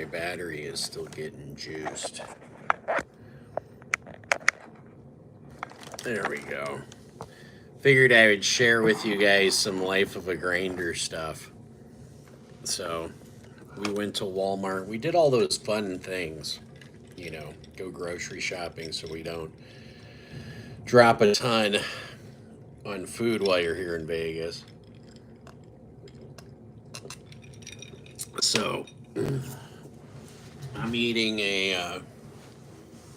my battery is still getting juiced. There we go. Figured I would share with you guys some life of a grinder stuff. So we went to Walmart. We did all those fun things, go grocery shopping so we don't drop a ton on food while you're here in Vegas. So I'm eating a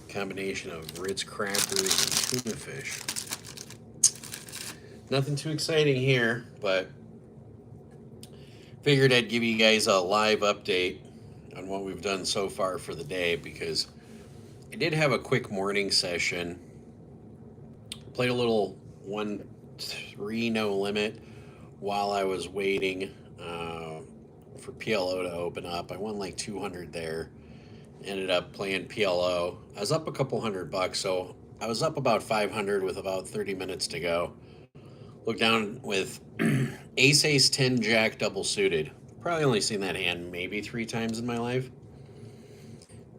combination of Ritz crackers and tuna fish. Nothing too exciting here, but figured I'd give you guys a live update on what we've done so far for the day because I did have a quick morning session. Played a little 1-3 no limit while I was waiting for PLO to open up. I won like 200 there. Ended up playing PLO. I was up a couple $100, so I was up about 500 with about 30 minutes to go. Look down with ace 10 jack double suited. Probably only seen that hand maybe 3 times in my life.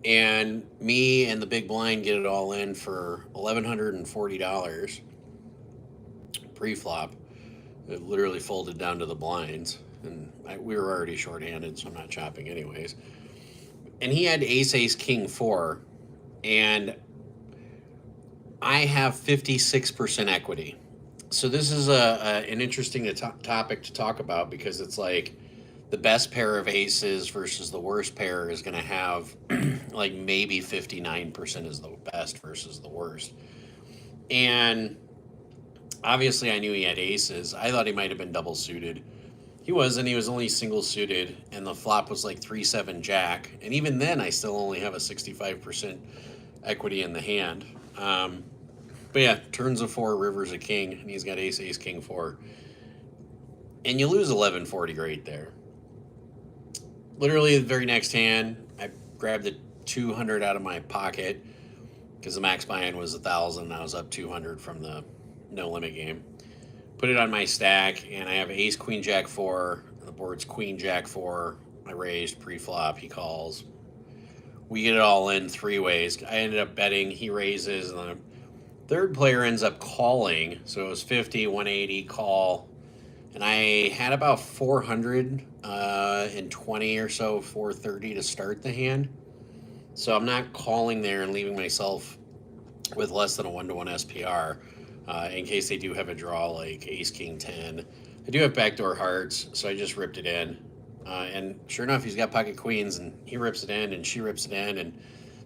And me and the big blind get it all in for $1,140 pre-flop. It literally folded down to the blinds, and we were already shorthanded, so I'm not chopping anyways. And he had ace king 4, and I have 56% equity. So this is an interesting topic to talk about because it's like the best pair of aces versus the worst pair is going to have like maybe 59% is the best versus the worst. And obviously I knew he had aces. I thought he might have been double suited. He wasn't. He was only single suited, and the flop was like 3-7 jack. And even then, I still only have a 65% equity in the hand. But yeah, turns a 4, rivers a king, and he's got ace king 4. And you lose 1140 right there. Literally the very next hand, I grabbed the 200 out of my pocket because the max buy-in was 1,000. I was up 200 from the no limit game. Put it on my stack, and I have ace queen jack 4. The board's queen jack 4. I raised pre-flop. He calls. We get it all in 3 ways. I ended up betting. He raises, and the third player ends up calling. So it was 50, 180, call. And I had about 420 or so, 430 to start the hand. So I'm not calling there and leaving myself with less than a 1-to-1 SPR. In case they do have a draw like ace king 10. I do have backdoor hearts, so I just ripped it in. And sure enough, he's got pocket queens, and he rips it in, and she rips it in, and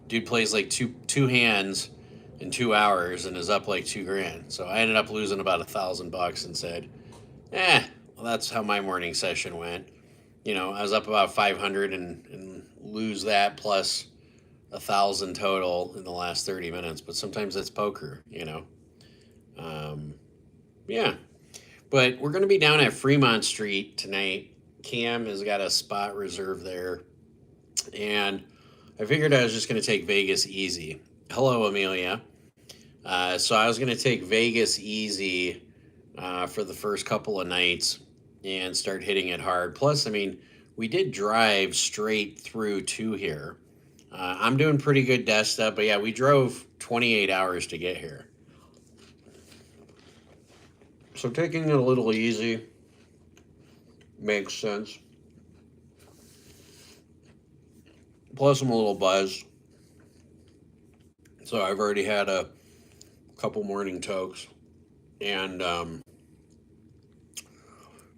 dude plays like two hands in 2 hours and is up like $2,000. So I ended up losing about $1,000 and said, well, that's how my morning session went. I was up about 500 and lose that plus 1,000 total in the last 30 minutes. But sometimes that's poker, Yeah. But we're going to be down at Fremont Street tonight. Cam has got a spot reserved there. And I figured I was just going to take Vegas easy. Hello, Amelia. So I was going to take Vegas easy for the first couple of nights and start hitting it hard. Plus, we did drive straight through to here. I'm doing pretty good Desta, but yeah, we drove 28 hours to get here. So taking it a little easy makes sense. Plus, I'm a little buzzed. So I've already had a couple morning tokes. And,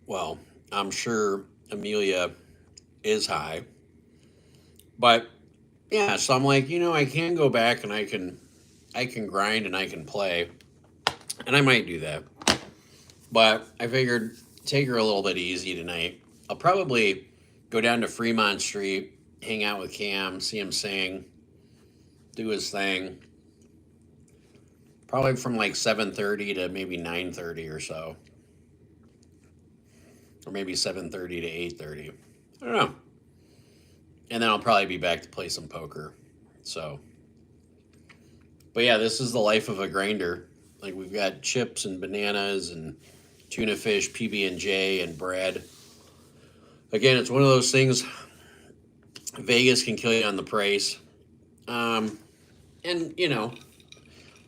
well, I'm sure Amelia is high. But, yeah, so I'm like, I can go back and I can grind and I can play. And I might do that. But I figured take her a little bit easy tonight. I'll probably go down to Fremont Street, hang out with Cam, see him sing, do his thing. Probably from like 7:30 to maybe 9:30 or so. Or maybe 7:30 to 8:30. I don't know. And then I'll probably be back to play some poker. So. But yeah, this is the life of a grinder. Like we've got chips and bananas and tuna fish, PB&J, and bread. Again, it's one of those things Vegas can kill you on the price. And,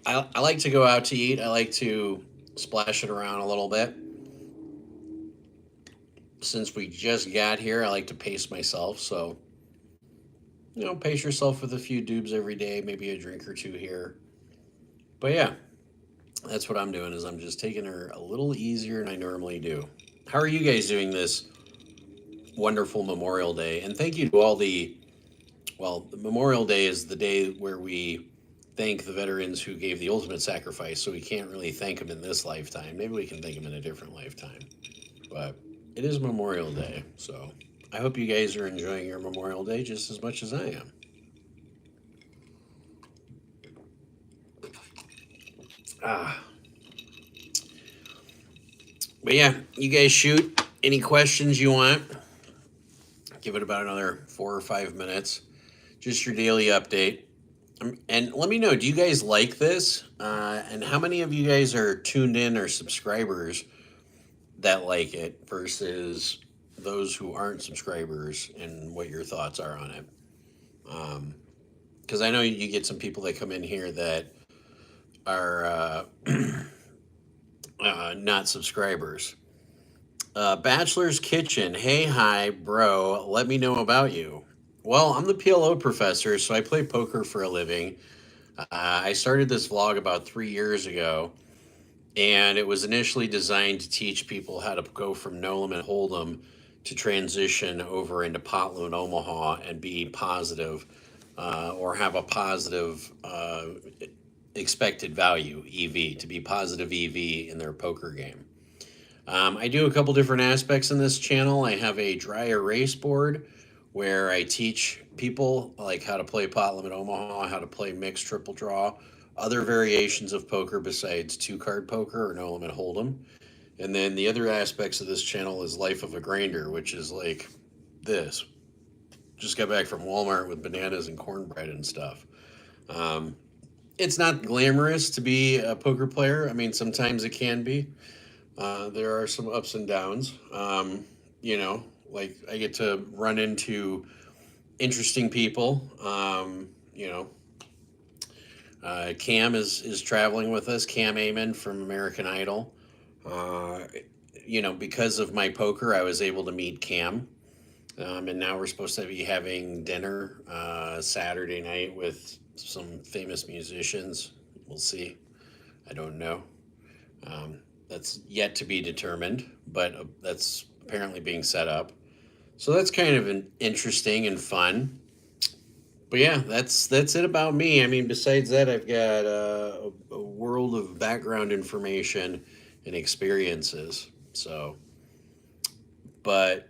I like to go out to eat. I like to splash it around a little bit. Since we just got here, I like to pace myself. So, pace yourself with a few dubs every day, maybe a drink or two here. But yeah, that's what I'm doing is I'm just taking her a little easier than I normally do. How are you guys doing this wonderful Memorial Day? And thank you to all Memorial Day is the day where we thank the veterans who gave the ultimate sacrifice. So we can't really thank them in this lifetime. Maybe we can thank them in a different lifetime. But it is Memorial Day. So I hope you guys are enjoying your Memorial Day just as much as I am. Ah. But yeah, you guys shoot any questions you want. Give it about another 4 or 5 minutes. Just your daily update. And let me know, do you guys like this? And how many of you guys are tuned in or subscribers that like it versus those who aren't subscribers and what your thoughts are on it? Because I know you get some people that come in here that are not subscribers. Bachelor's Kitchen. Hey, hi, bro. Let me know about you. Well, I'm the PLO professor, so I play poker for a living. I started this vlog about 3 years ago, and it was initially designed to teach people how to go from no limit hold'em to transition over into pot loan Omaha and be positive, or have a positive expected value EV, to be positive EV in their poker game. I do a couple different aspects in this channel. I have a dry erase board where I teach people like how to play pot limit Omaha, how to play mixed triple draw, other variations of poker besides two card poker or no limit hold'em. And then the other aspects of this channel is Life of a Grinder, which is like this. Just got back from Walmart with bananas and cornbread and stuff. It's not glamorous to be a poker player. I mean, sometimes it can be. There are some ups and downs. Like I get to run into interesting people. Cam is traveling with us. Cam Amon from American Idol. Uh, because of my poker, I was able to meet Cam. And now we're supposed to be having dinner Saturday night with some famous musicians. We'll see. I don't know. That's yet to be determined, but that's apparently being set up. So that's kind of interesting and fun. But yeah, that's it about me. I mean, besides that, I've got a world of background information and experiences. So, but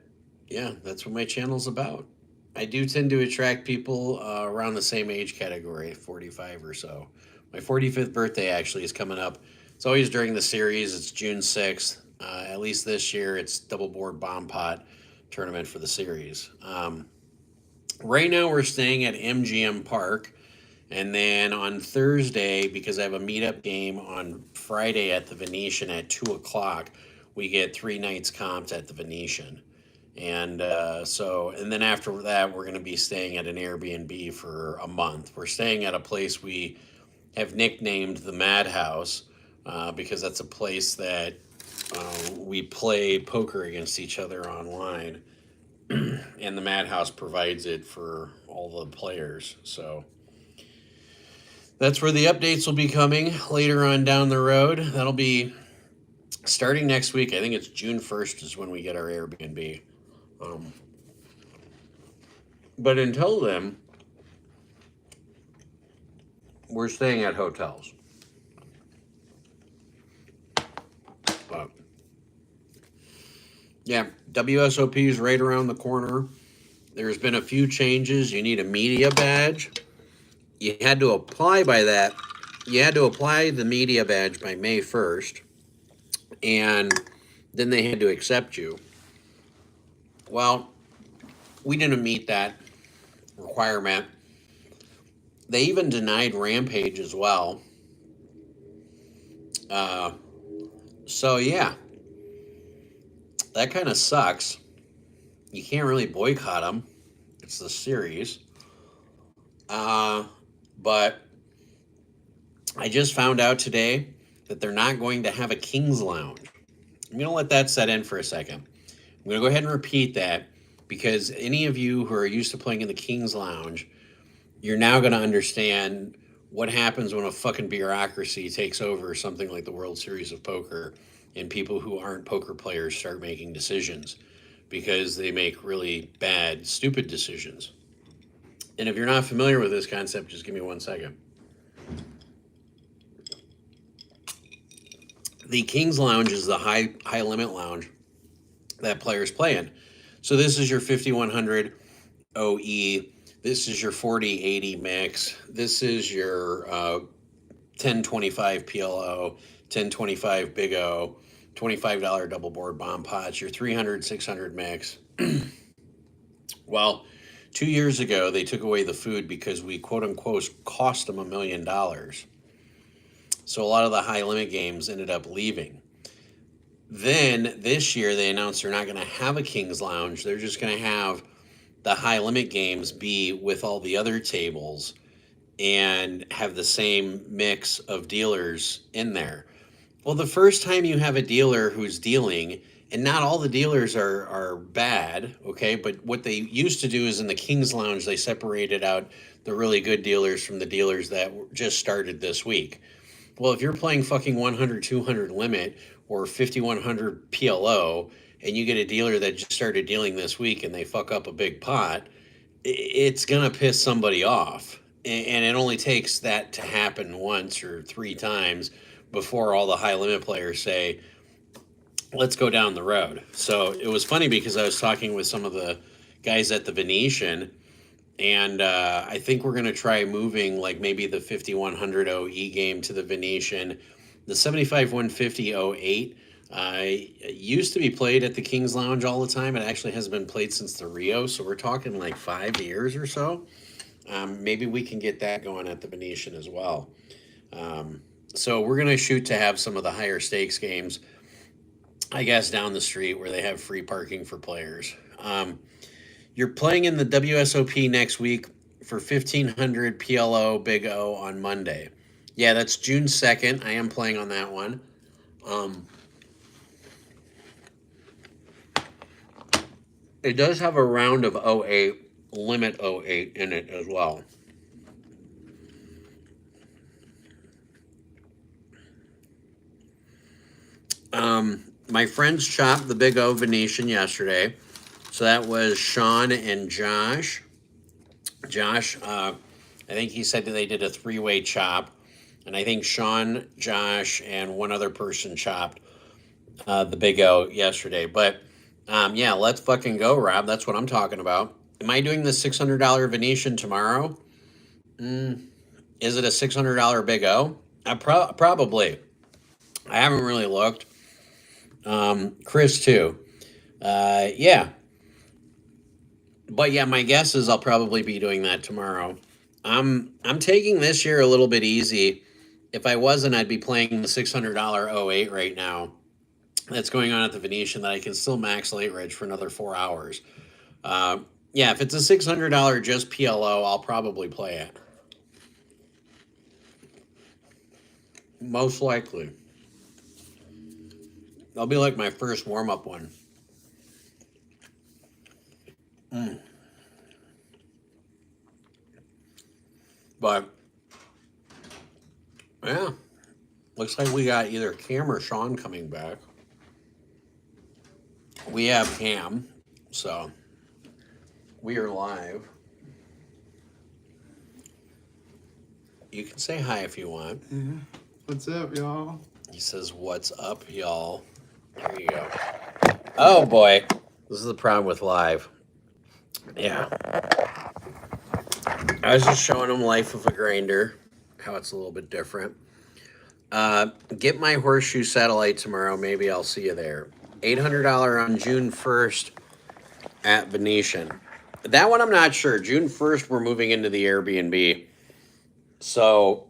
yeah, that's what my channel's about. I do tend to attract people around the same age category, 45 or so. My 45th birthday actually is coming up. It's always during the series. It's June 6th. At least this year, it's double board bomb pot tournament for the series. Right now, we're staying at MGM Park. And then on Thursday, because I have a meetup game on Friday at the Venetian at 2 o'clock, we get 3 nights comped at the Venetian. And and then after that, we're going to be staying at an Airbnb for a month. We're staying at a place we have nicknamed the Madhouse because that's a place that we play poker against each other online. And the Madhouse provides it for all the players. So that's where the updates will be coming later on down the road. That'll be starting next week. I think it's June 1st is when we get our Airbnb. But until then, we're staying at hotels. But yeah, WSOP is right around the corner. There's been a few changes. You need a media badge. You had to apply the media badge by May 1st. And then they had to accept you. Well, we didn't meet that requirement. They even denied Rampage as well. So yeah, that kind of sucks. You can't really boycott them. It's the series. But I just found out today that they're not going to have a King's Lounge. I'm going to let that set in for a second. I'm going to go ahead and repeat that because any of you who are used to playing in the King's Lounge, you're now going to understand what happens when a fucking bureaucracy takes over something like the World Series of Poker and people who aren't poker players start making decisions because they make really bad, stupid decisions. And if you're not familiar with this concept, just give me 1 second. The King's Lounge is the high limit lounge that players play in. So this is your 5100 OE. This is your 4080 mix. This is your 1025 PLO, 1025 Big O, $25 double board bomb pots, your 300 600 mix. Well, 2 years ago they took away the food because we quote unquote cost them $1 million. So a lot of the high limit games ended up leaving. Then this year they announced they're not going to have a King's Lounge. They're just going to have the high limit games be with all the other tables and have the same mix of dealers in there. Well, the first time you have a dealer who's dealing, and not all the dealers are bad, okay? But what they used to do is in the King's Lounge, they separated out the really good dealers from the dealers that just started this week. Well, if you're playing fucking 100, 200 limit or 5100 PLO and you get a dealer that just started dealing this week and they fuck up a big pot, it's going to piss somebody off. And it only takes that to happen once or 3 times before all the high limit players say, let's go down the road. So it was funny because I was talking with some of the guys at the Venetian, and I think we're going to try moving like maybe the 5100 OE game to the Venetian. The 75 150 08 used to be played at the King's Lounge all the time. It actually has been played since the Rio, so we're talking like 5 years or so. Maybe we can get that going at the Venetian as well. So we're going to shoot to have some of the higher stakes games, I guess, down the street where they have free parking for players. You're playing in the WSOP next week for 1500 PLO Big O on Monday. Yeah, that's June 2nd. I am playing on that one. It does have a round of 08, limit 08 in it as well. My friends chopped the Big O Venetian yesterday. So that was Sean and Josh. Josh, I think he said that they did a 3-way chop. And I think Sean, Josh, and one other person chopped the Big O yesterday. But yeah, let's fucking go, Rob. That's what I'm talking about. Am I doing the $600 Venetian tomorrow? Is it a $600 Big O? Probably. I haven't really looked. Chris, too. Yeah. But yeah, my guess is I'll probably be doing that tomorrow. I'm taking this year a little bit easy. If I wasn't, I'd be playing the $600 08 right now. That's going on at the Venetian that I can still max late reg for another 4 hours. Yeah, if it's a $600 just PLO, I'll probably play it. Most likely. That'll be like my first warm-up one. But, yeah. Looks like we got either Cam or Sean coming back. We have Cam, so we are live. You can say hi if you want. Yeah. What's up, y'all? He says, "What's up, y'all?" There you go. Oh, boy. This is the problem with live. Yeah. I was just showing him Life of a Grinder, how it's a little bit different. Get my horseshoe satellite tomorrow. Maybe I'll see you there. $800 on June 1st at Venetian. That one I'm not sure. June 1st, we're moving into the Airbnb. So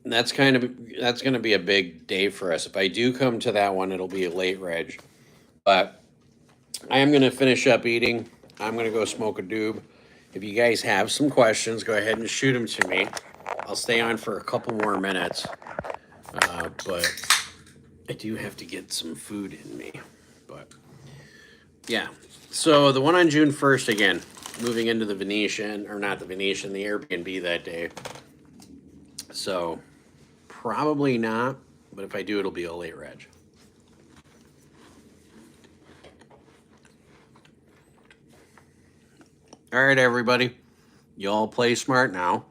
that's going to be a big day for us. If I do come to that one, it'll be a late reg. But I am going to finish up eating. I'm going to go smoke a doob. If you guys have some questions, go ahead and shoot them to me. I'll stay on for a couple more minutes, but I do have to get some food in me. But yeah, so the one on June 1st again, moving into the Venetian, or not the Venetian, the Airbnb that day. So probably not, but if I do, it'll be a late reg. All right, everybody. Y'all play smart now.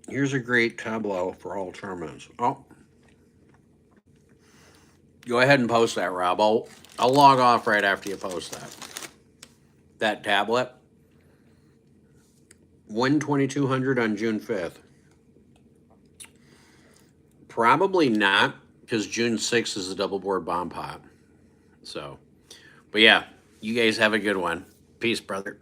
Here's a great tableau for all tournaments. Oh. Go ahead and post that, Rob. I'll log off right after you post that. That tablet. Win 2200 on June 5th. Probably not, because June 6th is the double board bomb pot. So, but yeah, you guys have a good one. Peace, brother.